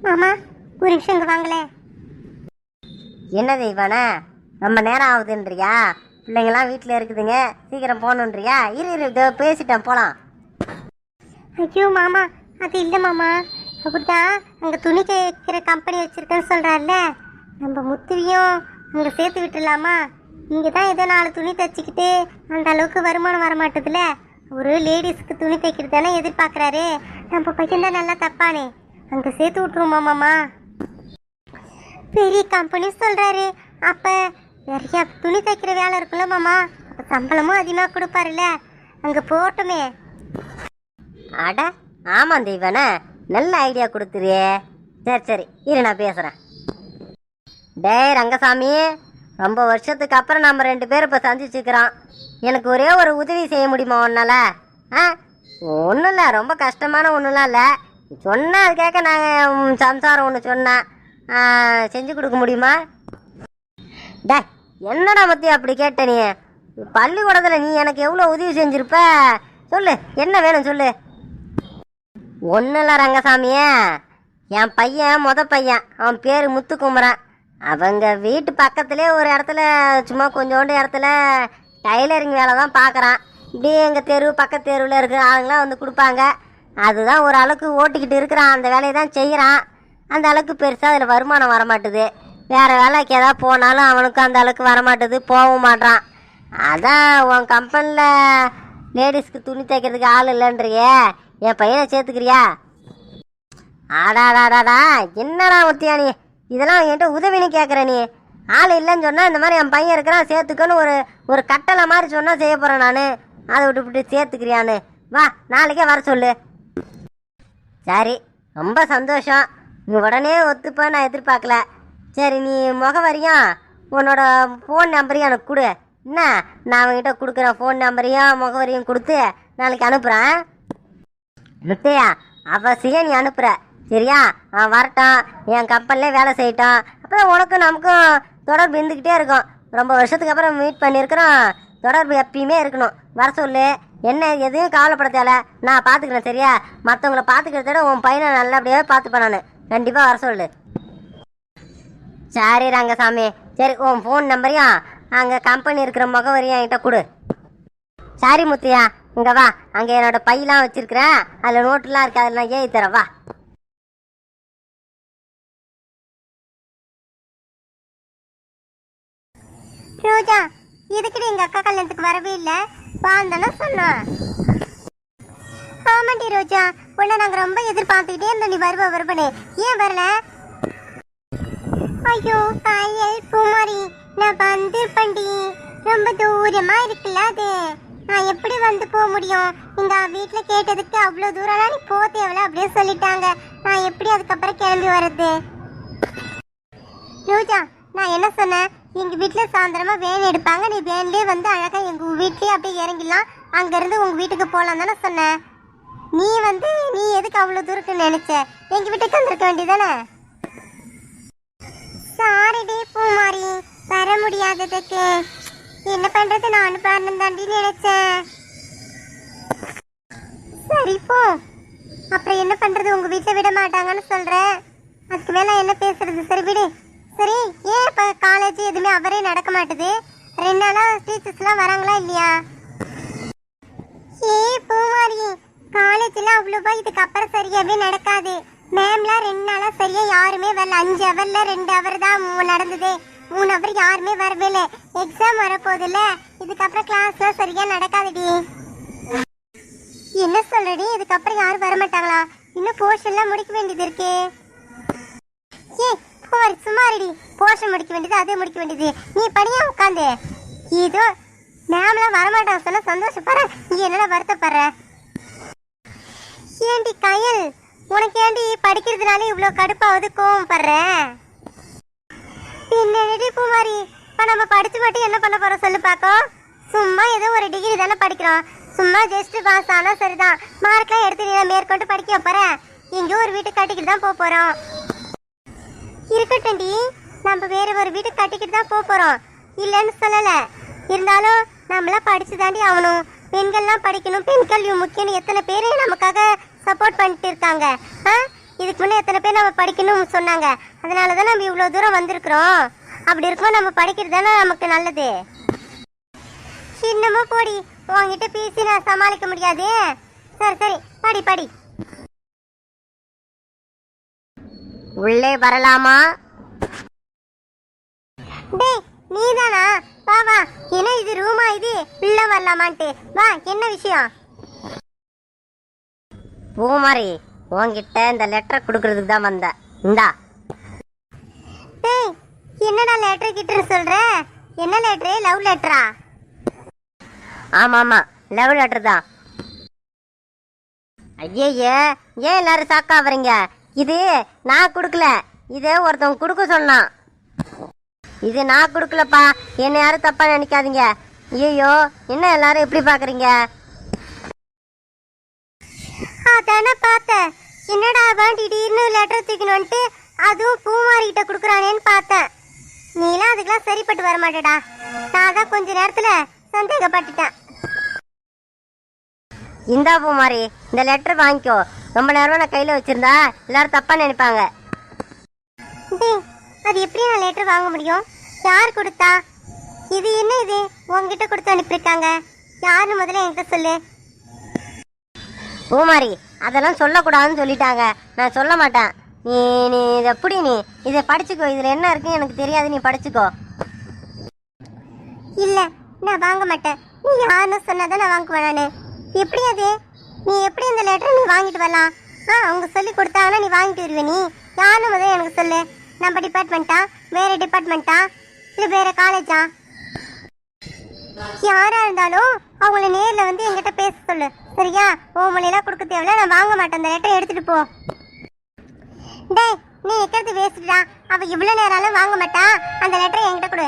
மாமா ஒரு நிமிஷம் இங்கே வாங்களே. என்னது இவனா ரொம்ப நேரம் ஆகுதுன்றியா? பிள்ளைங்களாம் வீட்டில் இருக்குதுங்க, சீக்கிரம் போகணுன்றியா? இரு பேசிட்டேன் போகலாம். ஐயோ மாமா அது இல்லை மாமா, அப்படிதான் அங்கே துணி தைக்கிற கம்பெனி வச்சுருக்கேன்னு சொல்கிறாருல்ல, நம்ம முத்துவையும் அங்கே சேர்த்து விட்டுடலாமா? இங்கே தான் ஏதோ 4 துணி தைச்சிக்கிட்டு அந்த அளவுக்கு வருமானம் வரமாட்டதுல, ஒரு லேடிஸ்க்கு துணி தைக்கிறது தானே எதிர்பார்க்குறாரு. நம்ம பையன் தான் நல்லா தப்பானே, அங்கே சேர்த்து விட்ருவோமா மாமா? பெரிய கம்பெனி சொல்கிறாரு, அப்போ நிறையா துணி தைக்கிற வேலை இருக்குல்ல மாமா, அப்போ சம்பளமும் அதிகமாக கொடுப்பாருல்ல, அங்கே போகட்டுமே. அட ஆமாம் தெய்வனே, நல்ல ஐடியா கொடுத்துறியே. சரி இரு நான் பேசுகிறேன். டேய் ரங்கசாமி, ரொம்ப வருஷத்துக்கு அப்புறம் நம்ம 2 பேரும் இப்போ சந்திச்சுக்கிறோம். எனக்கு ஒரே ஒரு உதவி செய்ய முடியுமா உன்னால? ஒன்றும் இல்லை, ரொம்ப கஷ்டமான ஒன்றுலாம் இல்லை. சொன்னால் அது கேட்க நாங்கள் சம்சாரம் ஒன்று சொன்னேன், செஞ்சு கொடுக்க முடியுமா? டே என்னடா மத்தி அப்படி கேட்ட? நீ பள்ளிக்கூடத்தில் நீ எனக்கு எவ்வளோ உதவி செஞ்சுருப்ப, சொல்லு என்ன வேணும் சொல்லு. ஒன்றும் இல்லை ரங்கசாமியே, என் பையன் பையன், அவன் பேர் முத்துக்குமரன். அவங்க வீட்டு பக்கத்துலேயே ஒரு இடத்துல சும்மா கொஞ்சோண்டு இடத்துல டைலரிங் வேலை தான் பார்க்குறான். இப்படியே எங்கள் பக்கத்து தெருவில் இருக்கிற ஆளுங்களாம் வந்து கொடுப்பாங்க. அதுதான் ஒரு அளவுக்கு ஓட்டிக்கிட்டு இருக்கிறான், அந்த வேலையை தான் செய்கிறான். அந்த அளவுக்கு பெருசாக அதில் வருமானம் வரமாட்டுது. வேறு வேலைக்கு ஏதாவது போனாலும் அவனுக்கும் அந்த அளவுக்கு வரமாட்டுது, போகவும் மாட்டான். அதான் உன் கம்பெனியில் லேடிஸ்க்கு துணி தைக்கிறதுக்கு ஆள் இல்லைன்றியே, என் பையனை சேர்த்துக்கிறியா? ஆடாடாடாடா என்னடா முத்தியா நீ இதெல்லாம் என்கிட்ட உதவின்னு கேட்குற? நீ ஆள் இல்லைன்னு சொன்னால் இந்த மாதிரி என் பையன் இருக்கிறான் சேர்த்துக்கன்னு ஒரு கட்டளை மாதிரி சொன்னால் செய்ய போகிறேன் நான். அதை விட்டு சேர்த்துக்கிறியான்னு வா, நாளைக்கே வர சொல்லு. சரி ரொம்ப சந்தோஷம், நீ உடனே ஒத்துப்ப, நான் எதிர்பார்க்கல. சரி நீ முகவரியும் உன்னோட ஃபோன் நம்பரையும் எனக்கு கொடு. என்ன நான் அவங்ககிட்ட கொடுக்குறேன், ஃபோன் நம்பரையும் முகவரியும் கொடுத்து நாளைக்கு அனுப்புகிறேன். முத்தையா அவசியம் நீ அனுப்புகிற சரியா? அவன் வரட்டும், என் கம்பெனிலே வேலை செய்யட்டும். அப்புறம் உனக்கும் நமக்கும் தொடர்பு இருந்துக்கிட்டே இருக்கும். ரொம்ப வருஷத்துக்கு அப்புறம் மீட் பண்ணியிருக்கிறோம், தொடர்பு எப்பயுமே இருக்கணும். வர சொல்லு, என்ன எதுவும் கவலைப்பட தேவை, நான் பார்த்துக்கிறேன் சரியா? மற்றவங்கள பார்த்துக்கிறத விட உன் பையனை நல்லபடியாகவே பார்த்துப்பேன் நான். கண்டிப்பாக வர சொல்லு. சரி ரங்கசாமி, சரி உன் ஃபோன் நம்பரையும் அங்கே கம்பெனி இருக்கிற முகவரியும் என்கிட்ட கொடு. சரி முத்தையா, இங்கே வா, அங்கே என்னோட பையெலாம் வச்சுருக்கிறேன், அதில் நோட்டுலாம் இருக்குது, அதில் நான் ஏறி தரேன் வா. ரோஜா எதுக்கு எங்க அக்கா கல்யாணத்துக்கு வரவே இல்லை? வாழ்ந்தானே சொன்னோம். ஆமாண்டி ரோஜா, உன்னை நாங்க ரொம்ப எதிர்பார்த்துக்கிட்டே இருந்தோம், நீ வருவனே, ஏன் வரல? ஐயோ பாயல் பூமாரி, நான் வந்திருப்பண்டி, ரொம்ப தூரமா இருக்குல்ல அது, நான் எப்படி வந்து போக முடியும்? எங்க வீட்டுல கேட்டதுக்கு அவ்வளவு தூரம்லாம் நீ போக தேவையில்ல அப்படியே சொல்லிட்டாங்க, நான் எப்படி அதுக்கப்புறம் கிளம்பி வர்றது? ரோஜா நான் என்ன சொன்னேன், எங்க வீட்டுல சாயந்தரமா வேன் எடுப்பாங்க, நீ வேன்லயே வந்து அழகா எங்க வீட்லயே அப்படியே இறங்கிடலாம், அங்க இருந்து உங்க வீட்டுக்கு போலாம் தானே சொன்னேன். நீ எதுக்கு அவ்வளவு தூரத்துக்கு நினைச்ச? எங்க வீட்டுக்கு வந்திருக்க வேண்டியதானே? சாரிடி பூமாரி, வர முடியாததுக்கு. என்ன பண்றது, நானும் பாருன்னு தாண்டி நினைச்சேன். சரி போ, அப்புறம் என்ன பண்றது, உங்க வீட்டுல விட மாட்டாங்கன்னு சொல்றேன், அதுக்கு மேல என்ன பேசுறது? சரி விடு. சரி ஏன் இப்போ காலேஜ் எதுவுமே அவரே நடக்க மாட்டுது? 2 நாளா டீச்சர்ஸ்லாம் வராங்களா இல்லையா? பூமாரி, காலேஜ்ல அவ்வளோவா இதுக்கப்புறம் சரியாவே நடக்காது. மேம்லாம் 2 நாளா சரியா யாருமே வரல, 5 ஹவர்ல 2 ஹவர் தான் நடந்தது, 3 ஹவர் யாருமே வரவே இல்லை. எக்ஸாம் வரப்போகுதுல்ல, இதுக்கப்புறம் கிளாஸ்லாம் சரியா நடக்காதுடி. என்ன சொல்றடி, இதுக்கப்புறம் யாரும் வரமாட்டாங்களா? இன்னும் போர்ஷன்லாம் முடிக்க வேண்டியது இருக்கு. சுமாரிடி, போர்ஷன் முடிக்க வேண்டியது, அதே முடிக்க வேண்டியது, நீ படியா உட்காந்து. ஏதோ மேம்லாம் வரமாட்டாங்க சொன்னா சந்தோஷப்படுற, நீ என்னடா வருத்தப்படுற? ஏண்டி கயல், உனக்கு ஏண்டி படிக்கிறதுனால இவ்வளோ கடுப்பாவது கோவப்படுற? என்னடி பூமாரி, இப்போ நம்ம படிச்சு மட்டும் என்ன பண்ண போறோம் சொல்லு பார்க்கும்? சும்மா ஏதோ ஒரு டிகிரி தானே படிக்கிறோம், சும்மா ஜஸ்ட் பாஸ் ஆனா சரிதான், மார்க்லாம் எடுத்து நீ மேற்கொண்டு படிக்க வைப்பறேன், எங்கேயோ ஒரு வீட்டுக்கு கட்டிக்கிட்டு தான் போறோம். இருக்கட்டும்டி, நம்ம வேற ஒரு வீட்டுக்கு கட்டிக்கிட்டு தான் போறோம், இல்லைன்னு சொல்லல. இருந்தாலும் நம்மளாம் படிச்சு தாண்டி ஆகணும், பெண்கள்லாம் படிக்கணும், பெண் கல்வி முக்கியம்னு எத்தனை பேர் நமக்காக சப்போர்ட் பண்ணிட்டு இருக்காங்க. இதை இதுக்கு முன்னே எத்தனை பேர் நம்ம படிக்கணும்னு சொன்னாங்க. அதனால தான் நம்ம இவ்வளோ தூரம் வந்திருக்கிறோம். அப்படி இருக்கோம், நம்ம படிக்கிறது தானே நமக்கு நல்லது. இன்னமும் போடி, உங்ககிட்ட பேசி நான் சமாளிக்க முடியாது. சரி சரி, படி படி. உள்ளே வரலாமா? டேய் நீதானா? வா வா. என்ன இது ரூமா? இது உள்ள வரலாமான்ட்டு வா. என்ன விஷயம்? பூமாரி, உன்கிட்ட இந்த லெட்டர் கொடுக்கறதுக்கு தான் வந்தேன். இந்தா. டேய் என்னடா லெட்டர் கிட்ட சொல்ற? என்ன லெட்டரு? லவ் லெட்டரா? ஆமா ஆமா, லவ் லெட்டர் தான். ஐயே, ஏன் எல்லாரும் சாக்கா வரீங்க? இது நான் கொடுக்கல, இது ஒருத்தவங்க கொடுக்க சொன்னான். இது நான் கொடுக்கலப்பா, என்ன யாரும் தப்பா நினைக்காதீங்க. ஐயோ, என்ன எல்லாரும் எப்படி பாக்குறீங்க? அதானே பார்த்தேன். என்னடா அவன் திடீர்னு லெட்டர் தூக்கணும்ட்டு அதுவும் பூமாரிக்கிட்ட கொடுக்குறானேன்னு பார்த்தேன். நீலாம் அதுக்கெல்லாம் சரிப்பட்டு வர மாட்டேடா. நான் தான் கொஞ்ச நேரத்துல சந்தேகப்பட்டுட்டேன். இந்தா பூமாரி, இந்த லெட்டர் வாங்கிக்கோ. ரொம்ப நேரம் நான் கையில வச்சிருந்தா எல்லாரும் தப்பா நினைப்பாங்க. டேய் அது எப்படி நான் லெட்டர் வாங்க முடியும்? யார் கொடுத்தா? இது என்ன இது உங்ககிட்ட கொடுத்து அனுப்பியிருக்காங்க? யாருன்னு முதல்ல என்கிட்ட சொல்லு. பூமாரி, அதெல்லாம் சொல்லக்கூடாதுன்னு சொல்லிட்டாங்க. நான் சொல்ல மாட்டேன். நீ நீ இதை எப்படி நீ இதை படிச்சுக்கோ. இதில் என்ன இருக்குன்னு எனக்கு தெரியாது, நீ படிச்சுக்கோ. இல்லை நான் வாங்க மாட்டேன். நீ யாருன்னு சொன்னாதான் நான் வாங்குவேன். நான் எப்படி அது? நீ எப்படி இந்த லெட்டர் நீ வாங்கிட்டு வரலாம்? அவங்க சொல்லி கொடுத்தாங்கன்னா நீ வாங்கிட்டு வருவே. நீ யாருன்னு முதல்ல எனக்கு சொல்லு. நம்ம டிபார்ட்மெண்ட்டா, வேற டிபார்ட்மெண்ட்டா, இல்லை வேற காலேஜா? யாரா இருந்தாலும் அவங்கள நேரில் வந்து என்கிட்ட பேச சொல்லு, சரியா? உன் மொழியெல்லாம் கொடுக்க தேவையில்ல. நான் வாங்க மாட்டேன். அந்த லெட்டரை எடுத்துட்டு போ. டேய் நீ எக்கிறது வேஸ்ட்டுடா. அவ இவ்வளோ நேரம் வாங்க மாட்டா. அந்த லெட்டரை என்கிட்ட கொடு.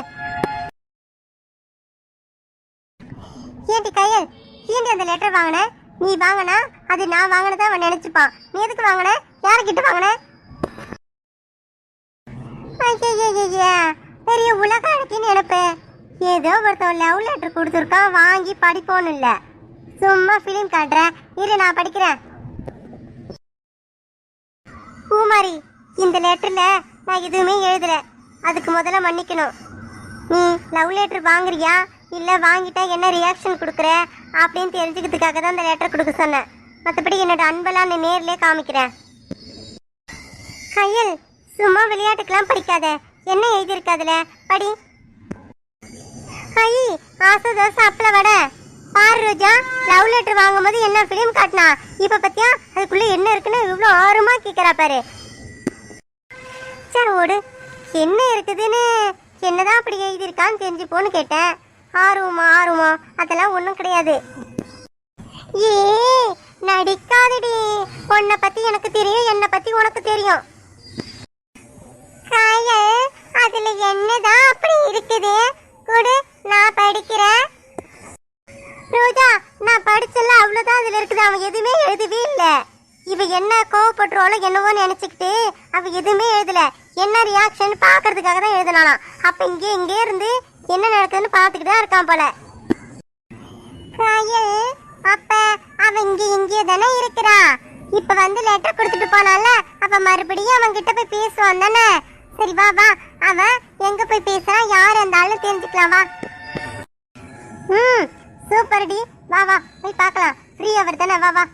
ஏண்டி கையல், ஏண்டி அந்த லெட்டர் வாங்கின? நீ வாங்கினா அது நான் வாங்கினதான் அவன் நினைச்சுப்பான். நீ எதுக்கு வாங்கின? யாருக்கிட்ட வாங்கின? ஐயா பெரிய உலக அழகின்னு நினைப்பேன். ஏதோ ஒருத்தன் லவ் லெட்டர் கொடுத்துருக்கான், வாங்கி படிப்போன்னு இல்லை. சும்மா ஃபிலிம் காட்டுறேன். இரு நான் படிக்கிறேன். பூமாரி, இந்த லெட்டர்ல நான் எதுவுமே எழுதல. அதுக்கு முதல்ல மன்னிக்கணும். நீ லவ் லெட்டர் வாங்குறியா இல்லை வாங்கிட்டா என்ன ரியாக்ஷன் கொடுக்குற அப்படின்னு தெரிஞ்சுக்கிறதுக்காக தான் இந்த லெட்டர் கொடுக்க சொன்னேன். மற்றபடி என்னோட அன்பெல்லாம் நான் நேர்லேயே காமிக்கிறேன். கையல், சும்மா விளையாட்டுக்கெல்லாம் படிக்காத. என்ன எழுதியிருக்காதுல படி. ஐ ஆசை தோசை அப்பள வடை. பாரு ரோஜா, லவ் லெட்டர் வாங்கும் போது என்ன ஃபிலிம் காட்டினா, இப்ப பத்தியா அதுக்குள்ள என்ன இருக்குன்னு இவ்வளோ ஆர்வமா கேட்கறா பாரு. சரி ஓடு, என்ன இருக்குதுன்னு என்னதான் அப்படி எழுதியிருக்கான்னு தெரிஞ்சு போன்னு கேட்டேன். ஆர்வமா அதெல்லாம் ஒன்றும் கிடையாது. ஏ நடிக்காதடி. உன்னை பத்தி எனக்கு தெரியும், என்னை பத்தி உனக்கு தெரியும். காயல், அதுல என்னதான் அப்படி இருக்குது? கொடு, நான் படிக்கிறேன். ரோஜா, நான் படிச்சல அவ்வளவுதான் அதுல இருக்குது. அவன் எதுவுமே எழுதவே இல்லை. இவ என்ன கோவப்பட்டுருவாளோ என்னவோ நினைச்சுக்கிட்டு அவ எதுவுமே எழுதல. என்ன ரியாக்ஷன் பாக்குறதுக்காக தான் எழுதினானா. அப்ப இங்கே இருந்து என்ன நடக்குதுன்னு பாத்துக்கிட்டு தான் இருக்கான் போல. காயல், அப்ப அவன் இங்கே தானே இருக்கிறான். இப்ப வந்து லெட்டர் கொடுத்துட்டு போனால, அப்ப மறுபடியும் அவன் கிட்ட போய் பேசுவான் தானே. சரி வா வா, அவன் எங்க போய் பேசுறான், யார் இருந்தாலும் தெரிஞ்சுக்கலாம் வா. சூப்பர் டி, வா வா போய் பார்க்கலாம். ஃப்ரீ அவர் தானே, வா வா.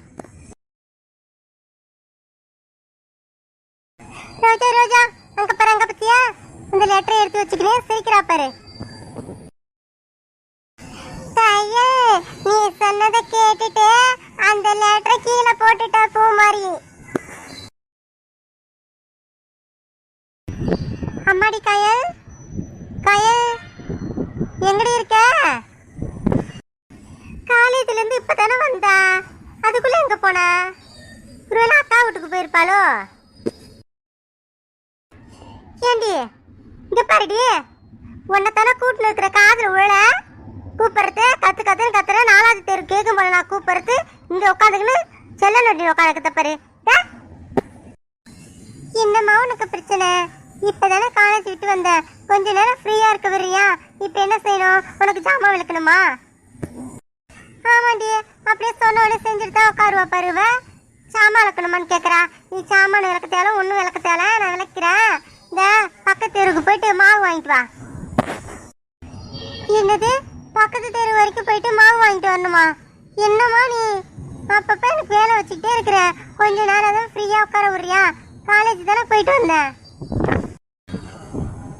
ரோஜா ரோஜா, அங்க பாரு, அங்க பத்தியா இந்த லெட்டரை எடுத்து வச்சுக்கிறேன். சிரிக்கிறா பாரு. நீ சொன்னதை கேட்டுட்டு அந்த லெட்டரை கீழே போட்டுட்டா பூமாரி. அம்மாடி கயல், கயல் எங்கடி இருக்க? காலேஜ்ல இருந்து இப்பதானே வந்தா, அதுக்குள்ள எங்க போன? ஒருவேளை அக்கா வீட்டுக்கு போயிருப்பாளோ? ஏண்டி இங்க பாருடி, உன்னைத்தானே கூட்டில் இருக்கிற காதுல உள்ள கூப்பிடுறது கத்துற 4வது தெரு கேட்கும் போல நான் கூப்பிடுறது. இங்க உட்காந்துக்கின்னு செல்ல நொட்டி உட்காந்து பாரு. என்னம்மா உனக்கு பிரச்சனை? இப்பதானே காலேஜ் விட்டு வந்த, கொஞ்ச நேரம் ஃப்ரீயா இருக்க வர்றியா? இப்ப என்ன செய்யணும்? உனக்கு ஜாமான் விளக்கணுமா? ஆமாண்டி, அப்படியே சொன்ன உடனே செஞ்சுட்டு தான் உட்காருவா பாருவ. சாமான் விளக்கணுமான்னு கேட்குறா. நீ சாமான் விளக்க தேவை, ஒன்றும் விளக்க தேவை, நான் விளக்கிறேன். இந்த பக்கத்து தெருவுக்கு போயிட்டு மாவு வாங்கிட்டு வா. என்னது, பக்கத்து தெரு வரைக்கும் போயிட்டு மாவு வாங்கிட்டு வரணுமா? என்னம்மா நீ அப்பப்போ எனக்கு வேலை வச்சுக்கிட்டே இருக்கிற, கொஞ்ச நேரம் தான் ஃப்ரீயாக உட்கார விடுறியா? காலேஜ் தானே போயிட்டு வந்தேன்.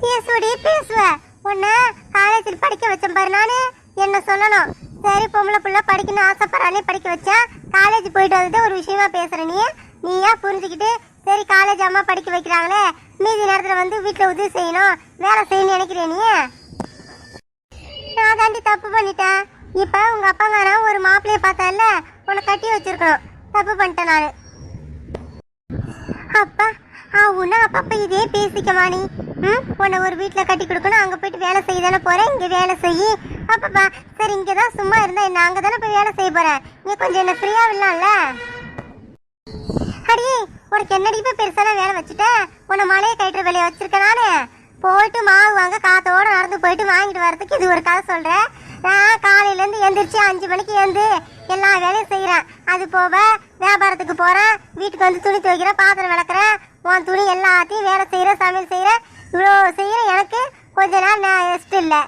பேசுவடி பேசுவ, உன்னை காலேஜில் படிக்க வச்சேன் பாரு. நான் என்ன சொல்லணும்? சரி, பொம்பளை பிள்ளை படிக்கணும்னு ஆசைப்படுறானே படிக்க வச்சா, காலேஜ் போயிட்டு வந்துட்டு ஒரு விஷயமா பேசுற நீயா புரிஞ்சுக்கிட்டு சரி காலேஜ் அம்மா படிக்க வைக்கிறாங்களே, மீதி நேரத்தில் வந்து வீட்டில் உதவி செய்யணும், வேலை செய்யணும்னு நினைக்கிறேன் நீ. நான் தாண்டி தப்பு பண்ணிட்டேன். இப்போ உங்கள் அப்பாங்காரன் ஒரு மாப்பிள்ளையை பார்த்தால, உன்னை கட்டி வச்சிருக்கணும். தப்பு பண்ணிட்டேன் நான். அப்பா உன்ன அப்பப்போ இதே பேசிக்கமா நீ? உன்னை ஒரு வீட்டில் கட்டி கொடுக்கணும், அங்கே போயிட்டு வேலை செய்ய தானே போகிறேன், இங்கே வேலை செய்யி. அப்பப்பா சரி, இங்கே தான் சும்மா இருந்தா என்ன, அங்கே தானே போய் வேலை செய்ய போகிறேன், நீ கொஞ்சம் என்ன ஃப்ரீயாக விடலாம்ல? அடியே, உனக்கு என்னடி போய் பெருசான வேலை வச்சுட்டேன்? உன்னை மலையை கட்டுற வேலையை வச்சிருக்கேன் நான். போயிட்டு மாவு வாங்க காத்தோட நடந்து போயிட்டு வாங்கிட்டு வரதுக்கு இது ஒரு கதை சொல்கிறேன். நான் காலையிலேருந்து எழுந்திரிச்சு 5 மணிக்கு எழுந்து எல்லா வேலையும் செய்கிறேன். அது போக வியாபாரத்துக்கு போகிறேன், வீட்டுக்கு வந்து துணி துவைக்கிறேன், பாத்திரம் விளக்குறேன், உன் துணி எல்லாத்தையும் வேலை செய்கிறேன், சமையல் செய்கிறேன். இவ்வளோ செய்கிறேன், எனக்கு கொஞ்ச நாள் நான் ரெஸ்ட் இல்லை.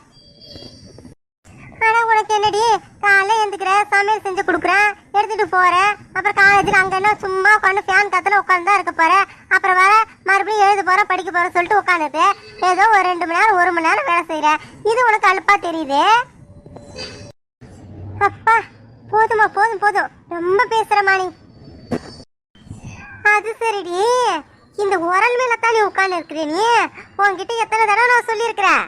ஆனால் உனக்கு என்னடி, காலைல எழுந்துக்கிற, சமையல் செஞ்சு கொடுக்குறேன், எடுத்துகிட்டு போகிறேன். அப்புறம் காலேஜில் அங்கே என்ன சும்மா உட்காந்து ஃபேன் காற்றுல உட்காந்து தான் இருக்க போகிறேன். அப்புறம் வர மறுபடியும் எழுத போகிறேன், படிக்க போகிறேன் சொல்லிட்டு உட்காந்துட்டு ஏதோ ஒரு 2 மணி நேரம் 1 மணி நேரம் வேலை செய்கிறேன். இது உனக்கு அலுப்பாக தெரியுது? அப்பா போதுமா, போதும், ரொம்ப பேசுகிறமா நீ. அது சரிடி, இந்த உரல் மேலே தான் நீ உட்காந்து இருக்கிற. நீ உன்கிட்ட எத்தனை தடவை நான் சொல்லியிருக்கிறேன்,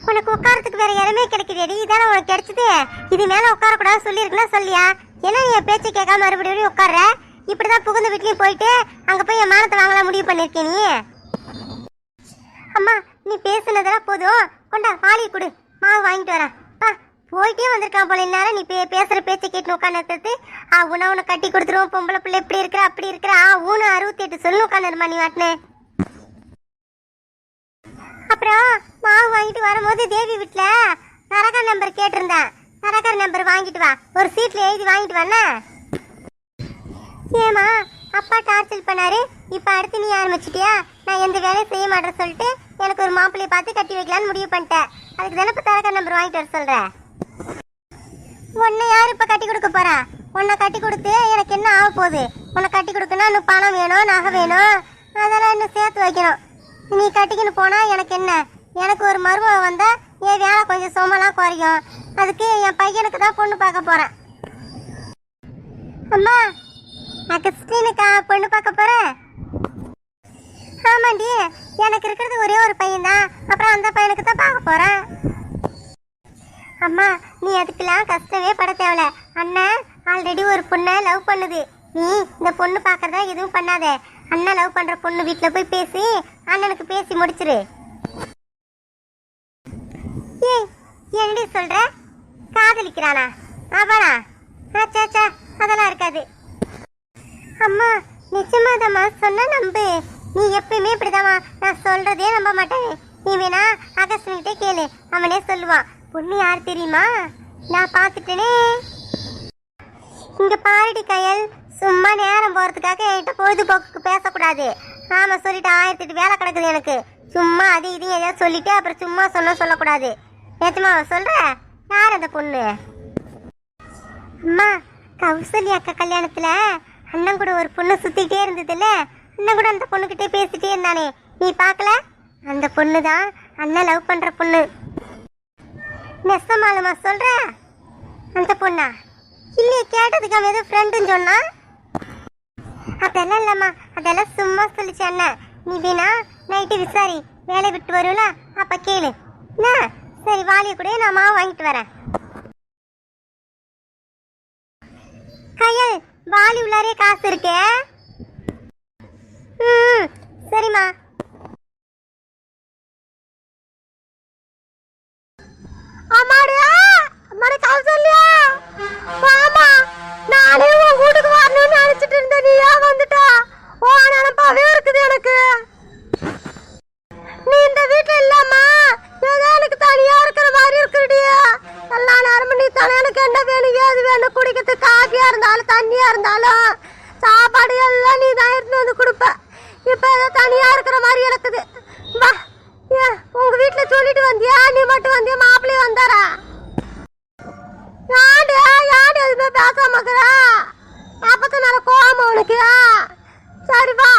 உனக்கு உட்காரத்துக்கு வேற இடமே கிடைக்கிறேடி, இதானே உனக்கு கிடைச்சது. இது மேலே உட்காரக்கூடாது சொல்லியிருக்குன்னா சொல்லியா? ஏன்னா நீ என் பேச்சு கேட்காம மறுபடியும் உட்கார்ற. இப்படிதான் புகுந்த வீட்லயும் போயிட்டு அங்கே போய் என் மானத்தை வாங்கலாம் முடிவு பண்ணியிருக்கேன் நீ. அம்மா நீ பேசுனதெல்லாம் போதும், கொண்டா பாலி கொடு, மாவு வாங்கிட்டு வரேன். போயிட்டே வந்திருக்கான் போல இந்நேரம். நீ பேசுற பேச்சை கேட்டு உட்காந்து இருக்கிறது. உன்னை கட்டி கொடுத்துருவோம், பொம்பளை பிள்ளை எப்படி இருக்கிற அப்படி இருக்கிற, ஊனு 68 சொல்லு உட்காந்துருமா நீ வாட்டினு. அப்புறம் மாவு வாங்கிட்டு வரும்போது தேவி வீட்டில் தரகர் நம்பர் கேட்டிருந்தேன். தரகர் நம்பர் வாங்கிட்டு வா, ஒரு சீட்டில் எழுதி வாங்கிட்டு வாண்ணா. ஏமா அப்பா டார்ச்சல் பண்ணாரு, இப்போ அடுத்து நீ ஆரம்பிச்சிட்டியா? நான் எந்த வேலையும் செய்ய மாட்டேன்னு சொல்லிட்டு எனக்கு ஒரு மாப்பிள்ளையை பார்த்து கட்டி வைக்கலான்னு முடிவு பண்ணிட்டேன். அதுக்கு தானே இப்போ தரகர் நம்பர் வாங்கிட்டு வர சொல்கிறேன். உன்னை யார் இப்போ கட்டி கொடுக்க போறா? உன்னை கட்டி கொடுத்து எனக்கு என்ன ஆக போகுது? உன்னை கட்டி கொடுக்கணும், இன்னும் பணம் வேணும், நகை வேணும், அதெல்லாம் இன்னும் சேர்த்து வைக்கணும். நீ கட்டிக்கின்னு போனா எனக்கு என்ன? எனக்கு ஒரு மருமக வந்தா என் வேலை கொஞ்சம் சுமலாம் குறையும். அதுக்கு என் பையனுக்கு தான் பொண்ணு பார்க்க போறேன். அம்மா நான் கிறிஸ்டினுக்கா பொண்ணு பார்க்க போறேன். ஆமாண்டி, எனக்கு இருக்கிறது ஒரே ஒரு பையன் தான், அப்புறம் அந்த பையனுக்கு தான் பார்க்க போறேன். அம்மா நீ அதுக்கெல்லாம் கஷ்டமே பட தேவல. அண்ணன் ஆல்ரெடி ஒரு பொண்ணை லவ் பண்ணுது. நீ இந்த பொண்ணு பார்க்கறதா எதுவும் பண்ணாத. அண்ணன் லவ் பண்ற பொண்ணு வீட்டில் போய் பேசி அண்ணனுக்கு பேசி முடிச்சிரு. ஏய் என்னடி சொல்ற? காதலிக்கிறானா அவனா? ஆச்சாச்சா அதெல்லாம் இருக்காது. அம்மா நிச்சயமாதம்மா, சொன்னா நம்பு. நீ எப்பயுமே இப்படிதாம்மா, நான் சொல்றதே நம்ப மாட்டேன். நீ வேணா அகஸ்டின்கிட்டே கேளு, அவனே சொல்லுவான். பொண்ணு யார் தெரியுமா? நான் பார்த்துட்டேனே. இங்க பாருடி கயல், சும்மா நேரம் போறதுக்காக என்கிட்ட பொழுதுபோக்குக்கு பேசக்கூடாது. ஆமா சொல்லிட்டு 1008 வேலை கிடக்குது எனக்கு. சும்மா அது இதையும் எதாவது சொல்லிட்டு அப்புறம் சும்மா சொல்லக்கூடாது. ஏற்றுமா சொல்ற? யார் அந்த பொண்ணு? அம்மா கௌசல்யா அக்கா கல்யாணத்துல அண்ணன் கூட ஒரு பொண்ணு சுத்திட்டே இருந்ததுல்ல, அண்ணன் கூட அந்த பொண்ணுகிட்டே பேசிட்டே இருந்தானே, நீ பார்க்கல? அந்த பொண்ணு தான் அண்ணன் லவ் பண்ற பொண்ணு. நெசமாலுமா சொல்ற? அந்த பொண்ணா? இல்லையே, கேட்டதுக்கு அவன் ஏதோ ஃப்ரெண்டுன்னு சொன்னா. அதெல்லாம் இல்லம்மா, அதெல்லாம் சும்மா சொல்லிச்சு அண்ணன். நீ வேணா நைட்டு விசாரி, வேலை விட்டு வருவல அப்ப கேளு. சரி வாலிய கூட நான் மாவு வாங்கிட்டு வரேன். கையல் வாலி உள்ளாரே காசு இருக்கே. சரிம்மா. அம்மாடியா அம்மாடி கௌசல்யா, வாமா. நானே உன் வீட்டுக்கு வரணும்னு நினைச்சிட்டு இருந்தேன், நீ ஏன் வந்துட்டா? ஓ நினைப்பாவே இருக்குது எனக்கு. நீ இந்த வீட்டுல இல்லாமா ஏதோ எனக்கு தனியா இருக்கிற மாதிரி இருக்குடியா. எல்லா நேரமும் நீ தானே எனக்கு என்ன வேணும் ஏது வேணும் குடிக்கிறதுக்கு, காஃபியா இருந்தாலும் தண்ணியா இருந்தாலும் சாப்பாடு எல்லாம் நீ தான் எடுத்துட்டு வந்து கொடுப்ப. இப்ப ஏதோ தனியா இருக்கிற மாதிரி இருக்குது. வா, ஏன் உங்க வீட்டுல சொல்லிட்டு வந்தியா? நீ மட்டும் வந்தியா? மாப்பிள்ளைய வந்தாரா? யாரு யாரு எதுவுமே பேசாம இருக்கிறா? அப்பதான் நல்ல கோவம் உனக்கு. சரி வா.